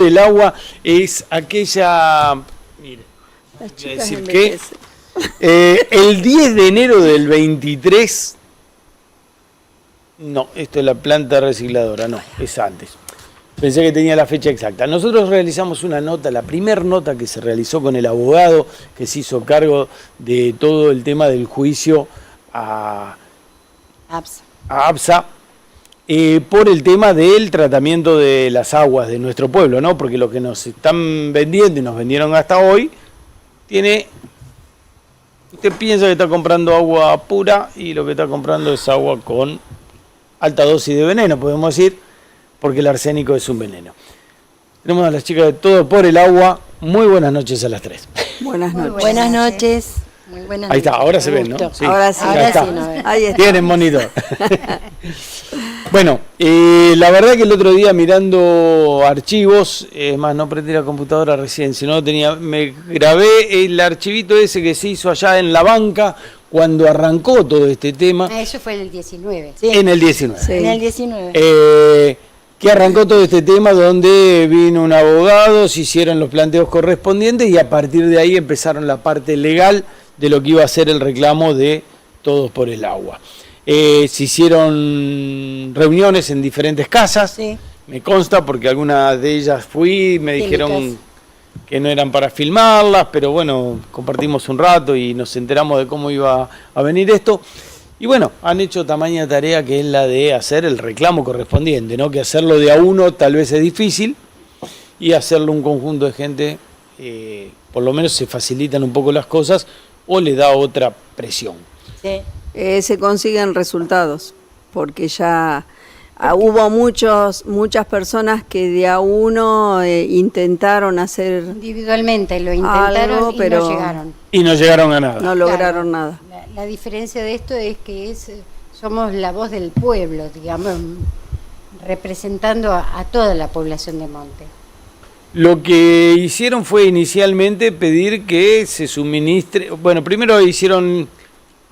El agua es aquella, mire, Las voy a chicas decir que envejecen. el 10 de enero del 23, no, esto es la planta recicladora, no, es antes. Pensé que tenía la fecha exacta. Nosotros realizamos una nota, la primera nota que se realizó con el abogado que se hizo cargo de todo el tema del juicio a APSA, por el tema del tratamiento de las aguas de nuestro pueblo, ¿no? Porque lo que nos están vendiendo y nos vendieron hasta hoy, usted piensa que está comprando agua pura y lo que está comprando es agua con alta dosis de veneno, podemos decir, porque el arsénico es un veneno. Tenemos a las chicas de Todo por el Agua. Muy buenas noches a las 3. Buenas noches. Buenas noches. Muy buenas Ahí está, noches. ahora se ven, ¿no? Sí. Ahora sí. Ahí está. Ahí está. Tienen monitor. Bueno, la verdad que el otro día mirando archivos, es más, no prendí la computadora recién, sino me grabé el archivito ese que se hizo allá en la banca cuando arrancó todo este tema. Eso fue en el 19. Sí. En el 19. Sí. En el 19. Que arrancó todo este tema donde vino un abogado, se hicieron los planteos correspondientes y a partir de ahí empezaron la parte legal de lo que iba a ser el reclamo de Todos por el Agua. Se hicieron reuniones en diferentes casas, Sí. me consta porque algunas de ellas fui, me dijeron que no eran para filmarlas, pero bueno, compartimos un rato y nos enteramos de cómo iba a venir esto. Y bueno, han hecho tamaña tarea que es la de hacer el reclamo correspondiente, ¿no? Que hacerlo de a uno tal vez es difícil y hacerlo un conjunto de gente, por lo menos se facilitan un poco las cosas o le da otra presión. Sí. Se consiguen resultados, porque ya hubo muchas personas que de a uno intentaron hacer Individualmente lo intentaron algo, y pero no llegaron. Y no llegaron a nada. no lograron nada. La diferencia de esto es que somos la voz del pueblo, digamos, representando a toda la población de Monte. Lo que hicieron fue inicialmente pedir que se suministre, bueno, primero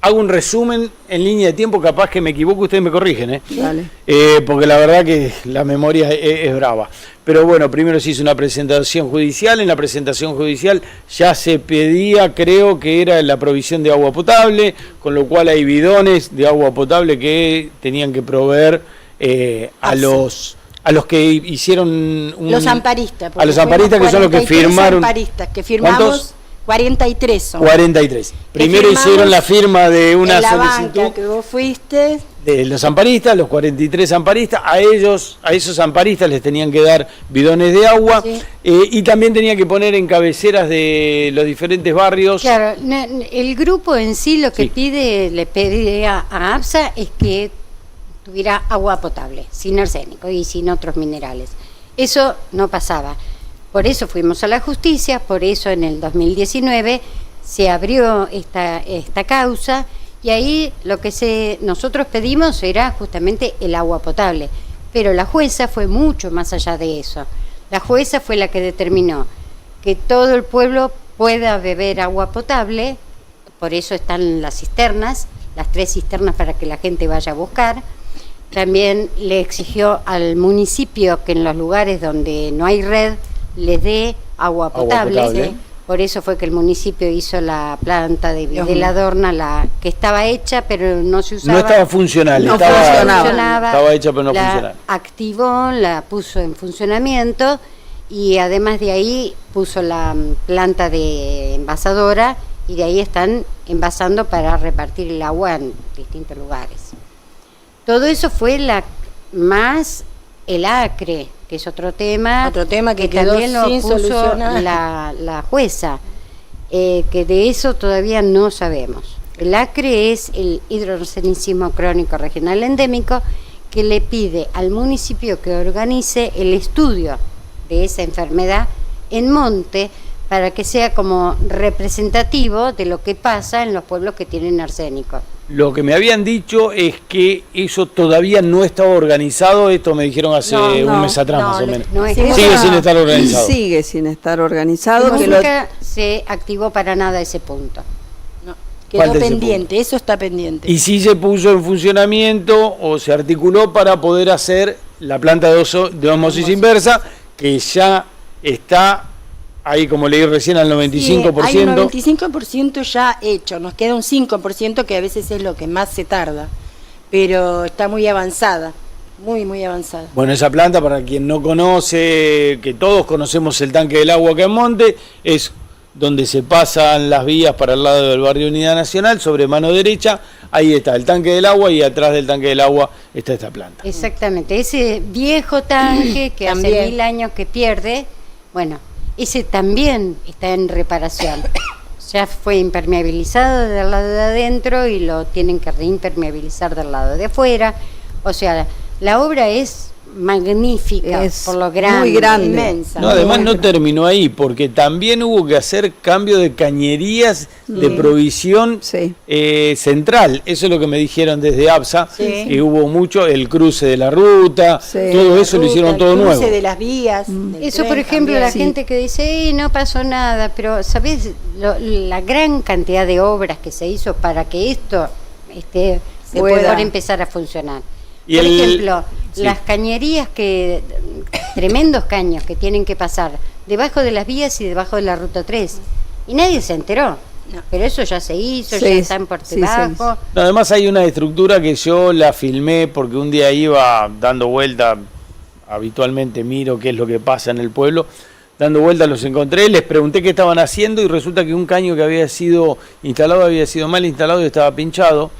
hago un resumen en línea de tiempo, capaz que me equivoco, ustedes me corrigen, Dale. Porque la verdad que la memoria es brava. Pero bueno, primero se hizo una presentación judicial, en la presentación judicial ya se pedía, creo que era la provisión de agua potable, con lo cual hay bidones de agua potable que tenían que proveer a los que hicieron Los amparistas. a los amparistas que son los que firmaron. Amparistas que firmamos. ¿Cuántos? 43 son. 43. Primero hicieron la firma de una en la solicitud banca que vos fuiste. de los amparistas, los 43 amparistas, a esos amparistas les tenían que dar bidones de agua, Sí. Y también tenían que poner en cabeceras de los diferentes barrios. Claro, el grupo en sí lo que Sí. le pedía a APSA es que tuviera agua potable, sin arsénico y sin otros minerales. Eso no pasaba. Por eso fuimos a la justicia, por eso en el 2019 se abrió esta causa y ahí lo que nosotros pedimos era justamente el agua potable. Pero la jueza fue mucho más allá de eso. La jueza fue la que determinó que todo el pueblo pueda beber agua potable, por eso están las cisternas, las 3 cisternas para que la gente vaya a buscar. También le exigió al municipio que en los lugares donde no hay red les dé agua potable. Sí. Por eso fue que el municipio hizo la planta de la Adorna, que estaba hecha pero no se usaba. No estaba funcional, No funcionaba. Estaba hecha pero no la funcionaba. activó, la puso en funcionamiento y además de ahí puso la planta de envasadora y de ahí están envasando para repartir el agua en distintos lugares. Todo eso fue más el acre, que es otro tema que quedó también lo sin puso solucionar. la jueza, que de eso todavía no sabemos. El acre es el hidroarsenicismo crónico regional endémico, que le pide al municipio que organice el estudio de esa enfermedad en Monte para que sea como representativo de lo que pasa en los pueblos que tienen arsénico. Lo que me habían dicho es que eso todavía no estaba organizado, esto me dijeron hace un mes atrás más o menos. Sigue sin estar organizado. Sigue sin estar organizado. Nunca se activó para nada ese punto. Quedó pendiente, eso está pendiente. Y sí se puso en funcionamiento o se articuló para poder hacer la planta de osmosis inversa, que ya está ahí, como leí recién, al 95%. Sí, hay un 95% ya hecho, nos queda un 5% que a veces es lo que más se tarda, pero está muy avanzada, muy avanzada. Bueno, esa planta, para quien no conoce, que todos conocemos el tanque del agua acá en Monte, es donde se pasan las vías para el lado del barrio Unidad Nacional, sobre mano derecha, ahí está el tanque del agua y atrás del tanque del agua está esta planta. Exactamente, ese viejo tanque que hace También. 1000 años que pierde, bueno, ese también está en reparación. Ya fue impermeabilizado del lado de adentro y lo tienen que reimpermeabilizar del lado de afuera. O sea, la obra es magnífica, Es por lo grande, muy grande. inmensa. No, además no terminó ahí, porque también hubo que hacer cambio de cañerías de provisión Sí. central. Eso es lo que me dijeron desde ABSA, Sí. que hubo mucho, el cruce de la ruta, Sí. todo eso lo hicieron todo el cruce nuevo. de las vías. del Eso, tren por ejemplo, también. la Sí. gente que dice, no pasó nada, pero ¿sabés la gran cantidad de obras que se hizo para que esto se Pueda. pueda empezar a funcionar? Y Por el- ejemplo, sí. las cañerías tremendos caños que tienen que pasar debajo de las vías y debajo de la ruta 3. Y nadie se enteró. No. Pero eso ya se hizo, Sí, ya están por sí, se debajo. hizo. No, además hay una estructura que yo la filmé porque un día iba dando vuelta, habitualmente miro qué es lo que pasa en el pueblo, dando vueltas los encontré, les pregunté qué estaban haciendo y resulta que un caño que había sido instalado había sido mal instalado y estaba pinchado.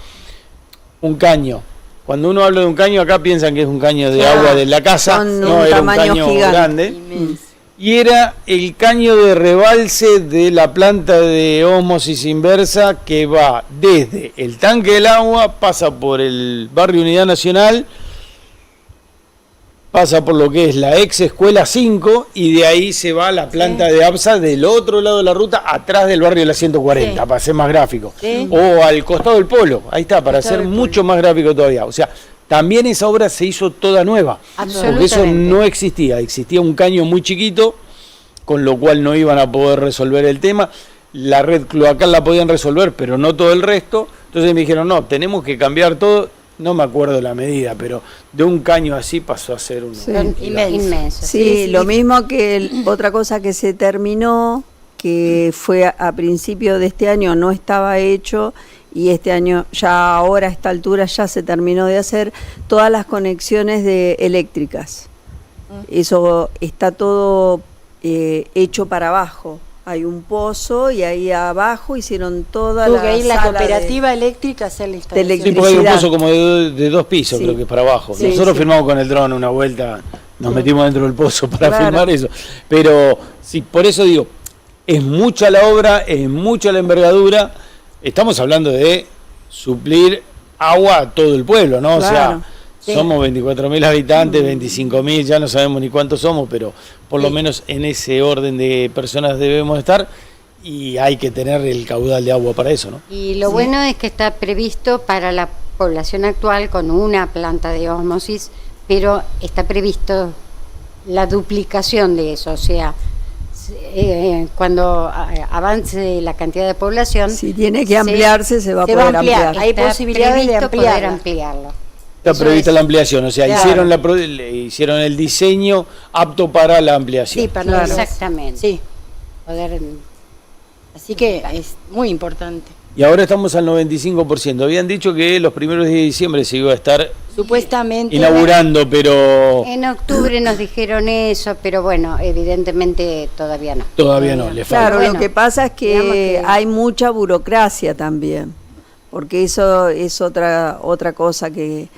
Un caño. Cuando uno habla de un caño, acá piensan que es un caño de agua de la casa, Son no, un era un tamaño caño gigante. grande. Inmenso. Y era el caño de rebalse de la planta de ósmosis inversa que va desde el tanque del agua, pasa por el barrio Unidad Nacional, pasa por lo que es la ex Escuela 5 y de ahí se va a la planta de ABSA del otro lado de la ruta, atrás del barrio de la 140, Sí. para ser más gráfico. Sí. O al costado del polo, ahí está, para Costado ser del mucho más gráfico todavía. O sea, también esa obra se hizo toda nueva, porque eso Absolutamente. no existía. Existía un caño muy chiquito, con lo cual no iban a poder resolver el tema. La red cloacal la podían resolver, pero no todo el resto. Entonces me dijeron, no, tenemos que cambiar todo. No me acuerdo la medida, pero de un caño así pasó a ser uno. Sí. Inmenso. Sí, lo mismo que otra cosa que se terminó, que fue a principio de este año, no estaba hecho, y este año, ya ahora a esta altura, ya se terminó de hacer todas las conexiones eléctricas. Eso está todo hecho para abajo. Hay un pozo y ahí abajo hicieron toda Tuvo la que ir la sala cooperativa eléctrica a hacer la instalación. Sí, porque hay un electricidad. pozo como de 2 pisos, Sí. creo que es para abajo. Sí, Nosotros sí. firmamos con el dron una vuelta, nos metimos dentro del pozo para Claro. filmar eso. Pero sí, por eso digo, es mucha la obra, es mucha la envergadura. Estamos hablando de suplir agua a todo el pueblo, ¿no? Claro. O sea, somos 24.000 habitantes, 25.000, ya no sabemos ni cuántos somos, pero por lo menos en ese orden de personas debemos estar y hay que tener el caudal de agua para eso, ¿no? Y lo bueno es que está previsto para la población actual con una planta de ósmosis, pero está previsto la duplicación de eso, o sea, cuando avance la cantidad de población, Si tiene que ampliarse, se va a se va a poder ampliar. ampliar. Hay está posibilidades de previsto poder ampliarla. ampliarlo. Está Eso prevista es. la ampliación, o sea, Claro. hicieron el diseño apto para la ampliación. Sí, para Claro. Exactamente. Sí, Poder, así que es muy importante. Y ahora estamos al 95%. Habían dicho que los primeros días de diciembre se iba a estar Supuestamente. inaugurando, pero en octubre nos dijeron eso, pero bueno, evidentemente todavía no. todavía no, le falta. Claro, Bueno, lo que pasa es digamos que que- hay mucha burocracia también, porque eso es otra cosa que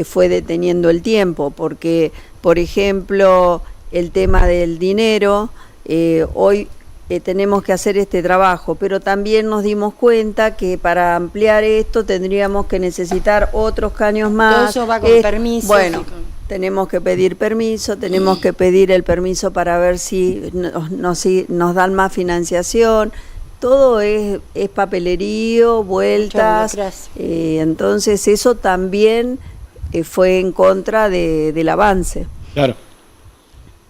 fue deteniendo el tiempo, porque, por ejemplo, el tema del dinero, hoy tenemos que hacer este trabajo, pero también nos dimos cuenta que para ampliar esto tendríamos que necesitar otros caños más. Todo eso va con permisos Bueno, y con- tenemos que pedir permiso, tenemos que pedir el permiso para ver si nos dan más financiación. Todo es papelerío, vueltas. burocracia. Entonces eso también fue en contra del avance. Claro.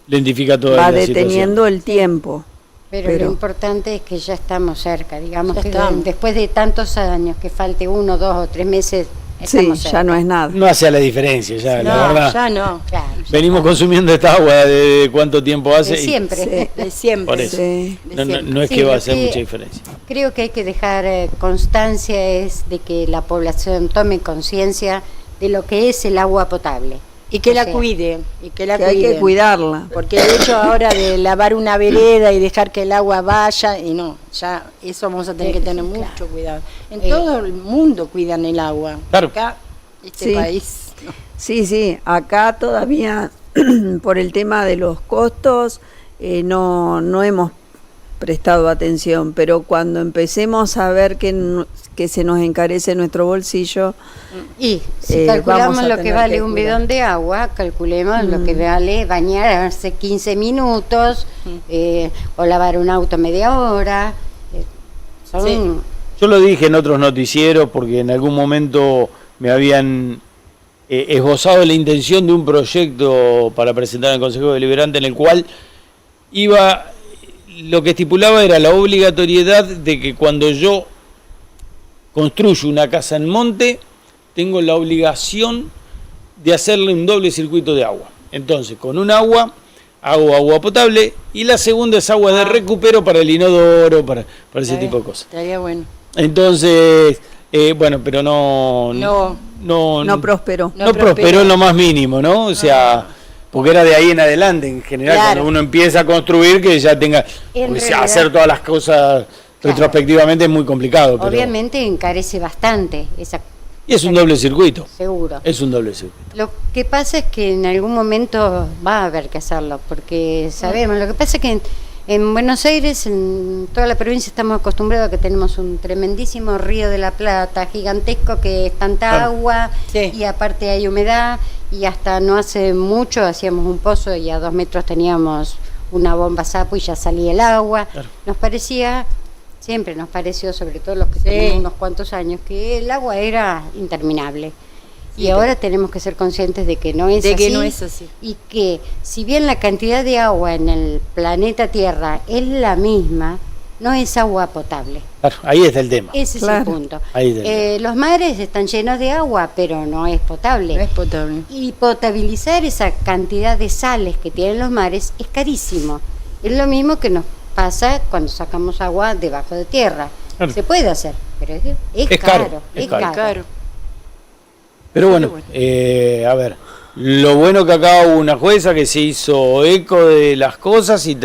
Lentifica toda Va la deteniendo el tiempo. Pero Pero- lo importante es que ya estamos cerca, digamos Ya que estamos. después de tantos años, que falte 1, 2 o 3 meses Sí, estamos ya cerca. no es nada. No hace la diferencia, ya, la No, verdad. ya no. Claro, ya Venimos está. consumiendo esta agua de cuánto tiempo hace. De y siempre. Sí. De siempre. Por eso. Sí. De no, no, siempre. no es Sí, que va a lo hacer que- mucha diferencia. Creo que hay que dejar constancia es de que la población tome conciencia de lo que es el agua potable. Y que O la sea, cuide, y que la Que hay que cuiden. cuidarla. Porque el hecho ahora de lavar una vereda y dejar que el agua vaya, y no, ya eso vamos a tener que tener Claro. mucho cuidado. En todo el mundo cuidan el agua. Claro. Acá, este Sí. país, no. Sí, sí, acá todavía por el tema de los costos no hemos prestado atención, pero cuando empecemos a ver que se nos encarece nuestro bolsillo, Y si vamos calculamos a lo que tener vale que un cuidar. bidón de agua, calculemos lo que vale bañarse 15 minutos o lavar un auto media hora. Son Sí. Yo lo dije en otros noticieros porque en algún momento me habían esbozado la intención de un proyecto para presentar al Consejo Deliberante en el cual lo que estipulaba era la obligatoriedad de que cuando yo construyo una casa en monte, tengo la obligación de hacerle un doble circuito de agua. Entonces, con un agua hago agua potable y la segunda es agua de recupero para el inodoro, para ese Está tipo de bien, cosas. Estaría bueno. Entonces, bueno, pero no no prosperó. no prosperó en lo más mínimo, ¿no? O sea, porque era de ahí en adelante, en general, Claro. cuando uno empieza a construir, que ya tenga, En porque realidad- hacer todas las cosas retrospectivamente es muy complicado. Pero, obviamente encarece bastante, esa, y es un doble circuito, seguro. es un doble circuito. Lo que pasa es que en algún momento va a haber que hacerlo, porque sabemos, lo que pasa es que en Buenos Aires, en toda la provincia, estamos acostumbrados a que tenemos un tremendísimo río de la Plata, gigantesco, que es tanta Claro. agua Sí. y aparte hay humedad, y hasta no hace mucho hacíamos un pozo y a 2 metros teníamos una bomba sapo y ya salía el agua. Claro. Nos parecía, siempre nos pareció, sobre todo los que Sí. tenemos unos cuantos años, que el agua era interminable. Sí, Y ahora tenemos que ser conscientes de que no es De así. que no es así. Y que si bien la cantidad de agua en el planeta Tierra es la misma, no es agua potable. Claro, ahí está el tema. Ese Claro. es el punto. Ahí está. Los mares están llenos de agua, pero no es potable. No es potable. Y potabilizar esa cantidad de sales que tienen los mares es carísimo. Es lo mismo que nos pasa cuando sacamos agua debajo de tierra. Claro. Se puede hacer, pero es Es caro. caro, es Es caro. caro. Claro. Pero bueno, a ver, lo bueno que acá hubo una jueza que se hizo eco de las cosas y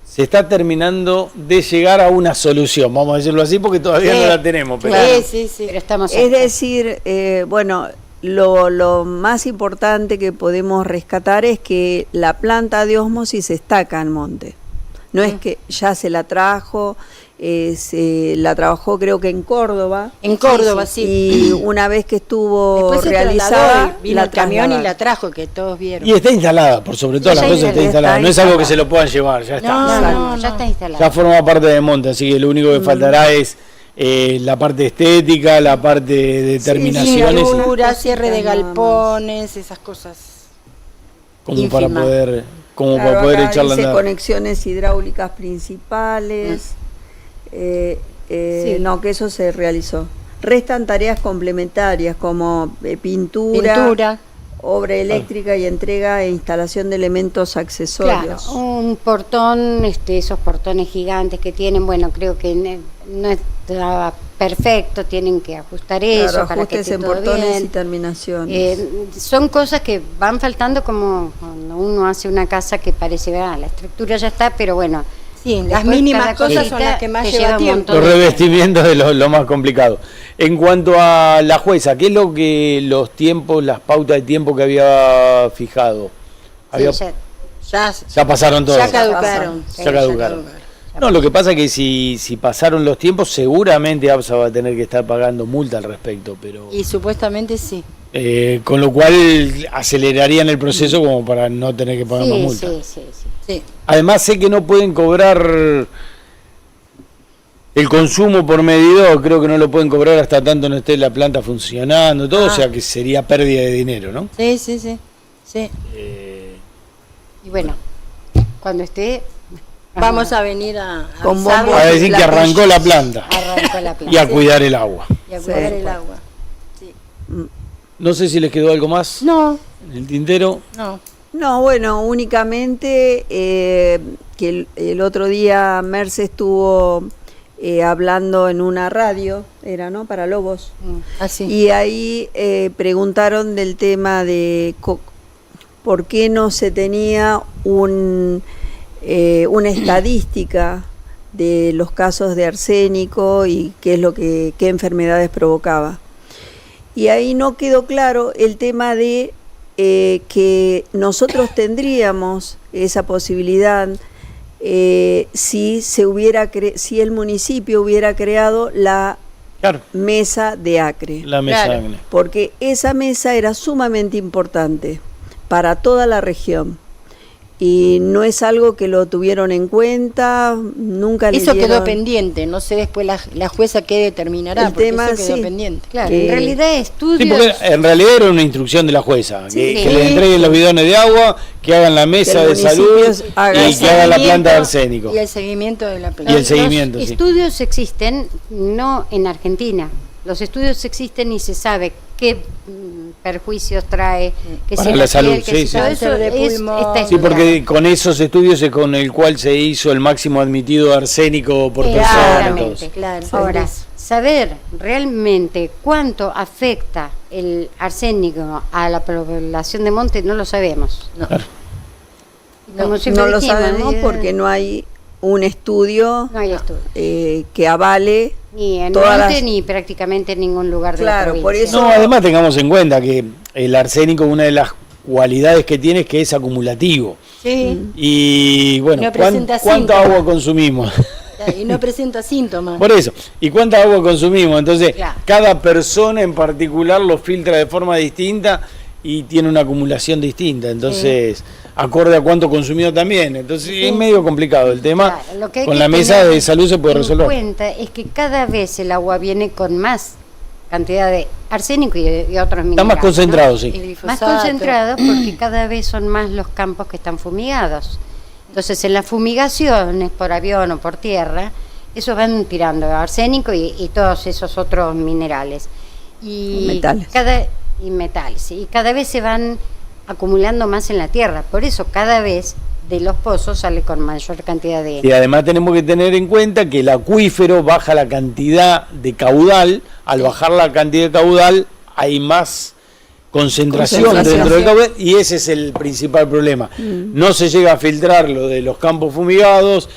se está terminando de llegar a una solución, vamos a decirlo así, porque todavía Sí. no la tenemos. Pero Sí, sí, sí. Pero estamos Es cerca. decir, bueno, lo más importante que podemos rescatar es que la planta de ósmosis está acá en Monte. No es que ya se la trajo, se la trabajó creo que en Córdoba. En Córdoba, sí. Y una vez que estuvo Después se realizada, trasladó, vino el camión y trasladaron. la trajo, que todos vieron. y está instalada, por sobre todas Sí, las ya cosas está está instalada. No es algo que instalada. se lo puedan llevar, ya está. No, No, no, ya no. está instalado. Ya forma parte de monte, así que lo único que faltará es la parte estética, la parte de terminaciones, y- Pintura, cierre de Nada más. galpones, esas cosas. como para ínfima. poder, Claro, para poder acá echarla a dice andar. conexiones hidráulicas principales. Sí. No, que eso se realizó. Restan tareas complementarias como Pintura. obra eléctrica y entrega e instalación de elementos Claro, accesorios. un portón, esos portones gigantes que tienen, bueno, creo que no está perfecto, tienen que ajustar eso Claro, para que ajustes esté en todo portones bien. y terminaciones. Son cosas que van faltando, como cuando uno hace una casa que parece, la estructura ya está, pero bueno. Sí, las después mínimas cada cosas son cosita las que más te lleva lleva un tiempo. montón Los de revestimientos es lo más complicado. En cuanto a la jueza, ¿qué es lo que los tiempos, las pautas de tiempo que había fijado? Sí, Ya pasaron todos. Ya caducaron. Ya caducaron. No, lo que pasa es que si pasaron los tiempos, seguramente APSA va a tener que estar pagando multa al respecto, pero Y supuestamente sí. con lo cual acelerarían el proceso como para no tener que pagar más sí, multa. sí. Sí. Además sé que no pueden cobrar el consumo por medidor, creo que no lo pueden cobrar hasta tanto no esté la planta funcionando, todo, o sea que sería pérdida de dinero, ¿no? Sí, sí, sí. Sí. Y bueno, cuando esté... Vamos a venir a Con avisarles bombo. A decir la que arrancó la planta Arrancó la planta. y a cuidar el agua. y a cuidar Sí. el agua. No sé si les quedó algo más No, en el tintero. no. No, bueno, únicamente que el otro día Merce estuvo hablando en una radio, era, ¿no? Para Lobos. Así. Y ahí preguntaron del tema de por qué no se tenía una estadística de los casos de arsénico y qué enfermedades provocaba. Y ahí no quedó claro el tema de que nosotros tendríamos esa posibilidad si el municipio hubiera creado la Claro, mesa de Acre. la mesa Claro. de acné. Porque esa mesa era sumamente importante para toda la región. Y no es algo que lo tuvieron en cuenta, nunca le Eso dieron... quedó pendiente, no sé después la jueza qué determinará, El porque tema, eso quedó sí. pendiente. Claro, Que- en realidad Sí, estudios... porque en realidad era una instrucción de la jueza, Sí, que sí. le entreguen los bidones de agua, que hagan la mesa el de salud municipio haga y el que hagan la Seguimiento planta de arsénico. Y el seguimiento de la Y planta. el seguimiento, Los sí. estudios existen, no en Argentina. Los estudios existen y se sabe qué perjuicios trae, que Para si la salud, piel, que sí, si sí. todo eso Cáncer de está pulmón. Sí, estudiado. porque con esos estudios es con el cual se hizo el máximo admitido de arsénico por persona. Exactamente. entonces. Claro. Ahora, saber realmente cuánto afecta el arsénico a la población de monte no lo sabemos. No. Claro. Y como siempre No lo dijimos, sabemos porque no hay un estudio no hay estudio. que avale. Ni en Todas monte las- ni prácticamente en ningún lugar de Claro, la por provincia. No, además tengamos en cuenta que el arsénico, una de las cualidades que tiene es que es acumulativo. Sí, Y bueno, No presenta ¿cuánta síntomas. agua consumimos? y no presenta síntomas. Por eso, ¿y cuánta agua consumimos? Entonces, Claro. cada persona en particular lo filtra de forma distinta y tiene una acumulación distinta. Entonces, acorde a cuánto consumió también. Entonces, es medio complicado el tema. Claro, lo que hay Con que la mesa tener de salud se puede en resolver. cuenta es que cada vez el agua viene con más cantidad de arsénico y otros minerales. Está más concentrado, ¿no? sí. El Más glifosato. concentrado porque cada vez son más los campos que están fumigados. Entonces, en las fumigaciones por avión o por tierra, eso van tirando arsénico y todos esos otros minerales. Y Metales. y metales. Y cada vez se van acumulando más en la tierra. Por eso cada vez de los pozos sale con mayor cantidad de... Y además tenemos que tener en cuenta que el acuífero baja la cantidad de caudal. Al bajar la cantidad de caudal hay más concentración dentro del caudal y ese es el principal problema. No se llega a filtrar lo de los campos fumigados,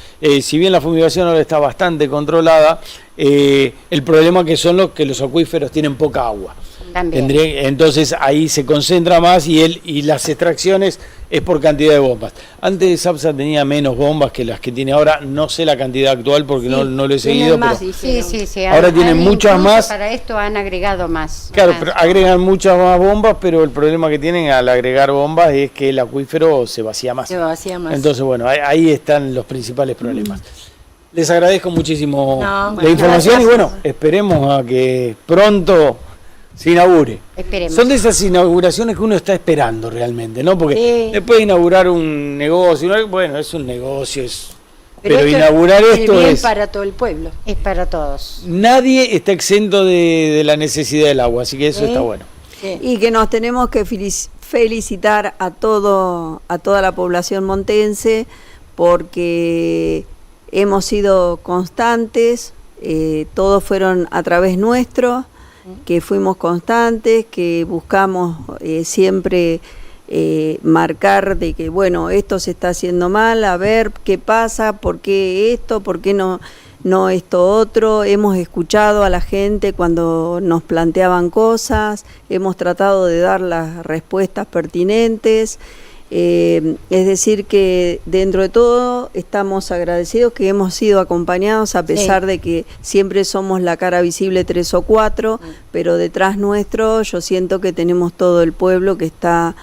si bien la fumigación ahora está bastante controlada, el problema que son los acuíferos tienen poca agua. También. Entonces ahí se concentra más y las extracciones es por cantidad de bombas. Antes SAPSA tenía menos bombas que las que tiene ahora, no sé la cantidad actual porque no lo he tienen seguido, más, pero Sí. Ahora tienen muchas incluso más. Para esto han agregado más. claro, más. pero agregan muchas más bombas, pero el problema que tienen al agregar bombas es que el acuífero se vacía más. Se vacía más. Entonces, bueno, ahí están los principales problemas. Les agradezco muchísimo No, la bueno, información gracias. y bueno, esperemos a que pronto se inaugure. Esperemos. Son de esas inauguraciones que uno está esperando realmente, ¿no? Porque Sí. después de inaugurar un negocio, bueno, es un negocio, pero esto inaugurar es esto el bien es... para todo el pueblo. Es para todos. Nadie está exento de la necesidad del agua, así que eso está bueno. Sí. Y que nos tenemos que felicitar a toda la población montense porque hemos sido constantes, todos fueron a través nuestro, que fuimos constantes, que buscamos siempre marcar de que bueno, esto se está haciendo mal, a ver qué pasa, por qué esto, por qué no esto otro. Hemos escuchado a la gente cuando nos planteaban cosas, hemos tratado de dar las respuestas pertinentes. Es decir que dentro de todo estamos agradecidos que hemos sido acompañados a pesar de que siempre somos la cara visible 3 o 4, pero detrás nuestro yo siento que tenemos todo el pueblo que está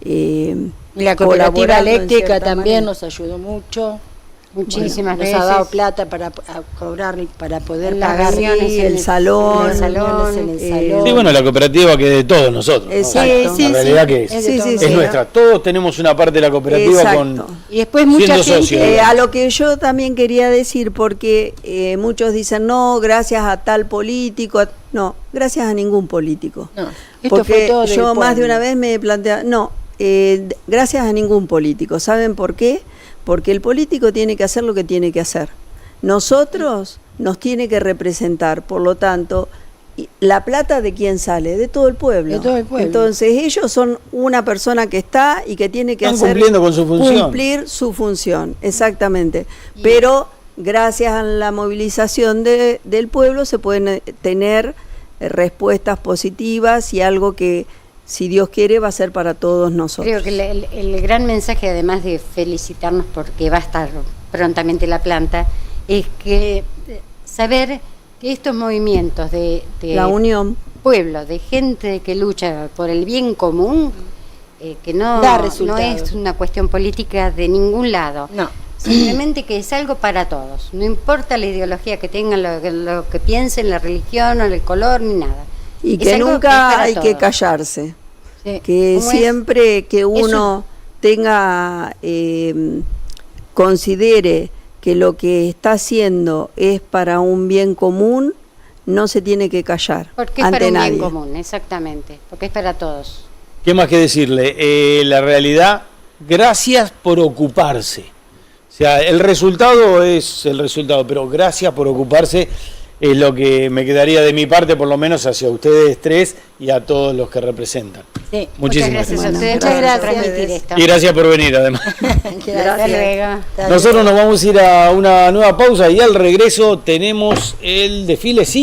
Y la cooperativa colaborando en eléctrica cierta también manera. nos ayudó mucho. Muchísimas Nos veces. ha dado plata para cobrar y para poder En las pagar reuniones, Sí, en el salón, en el salón, en el salón. Sí, bueno, la cooperativa que es de todos nosotros, ¿no? Exacto. La realidad que es, Es de Sí, todos sí, es sí. nuestra. Todos tenemos una parte de la cooperativa Exacto. Y después mucha Siendo gente socio. A lo que yo también quería decir, porque muchos dicen, no, gracias a tal político. No, gracias a ningún político. No. Esto fue Porque todo del yo más de pueblo. una vez me he planteado, no, gracias a ningún político. ¿Saben por qué? Porque el político tiene que hacer lo que tiene que hacer. Nosotros nos tiene que representar, por lo tanto, la plata de quién sale, de todo el pueblo. De todo el pueblo. Entonces ellos son una persona que está y que tiene que Están hacer cumpliendo con su función. cumplir su función, exactamente. Pero gracias a la movilización del pueblo se pueden tener respuestas positivas y algo que, si Dios quiere, va a ser para todos nosotros. Creo que el gran mensaje, además de felicitarnos porque va a estar prontamente la planta, es que saber que estos movimientos de La unión. pueblo, de gente que lucha por el bien común, que no, Da no resultados. es una cuestión política de ningún lado. No. Simplemente que es algo para todos. No importa la ideología que tengan, lo que piensen, la religión o el color, ni nada. Y Es que algo nunca es para hay que todos. callarse. Sí. Que ¿Cómo es? siempre que uno tenga, considere que lo que está haciendo es para un bien común, no se tiene que callar Porque es ante para un nadie. bien común, exactamente. Porque es para todos. ¿Qué más que decirle? La realidad, gracias por ocuparse. O sea, el resultado es el resultado, pero gracias por ocuparse es lo que me quedaría de mi parte, por lo menos hacia ustedes tres y a todos los que representan. Sí. Muchísimas Muchas gracias a Bueno, ustedes muchas por gracias. transmitir esto. Y gracias por venir, además. Hasta luego. Nosotros nos vamos a ir a una nueva pausa y al regreso tenemos el desfile cívico.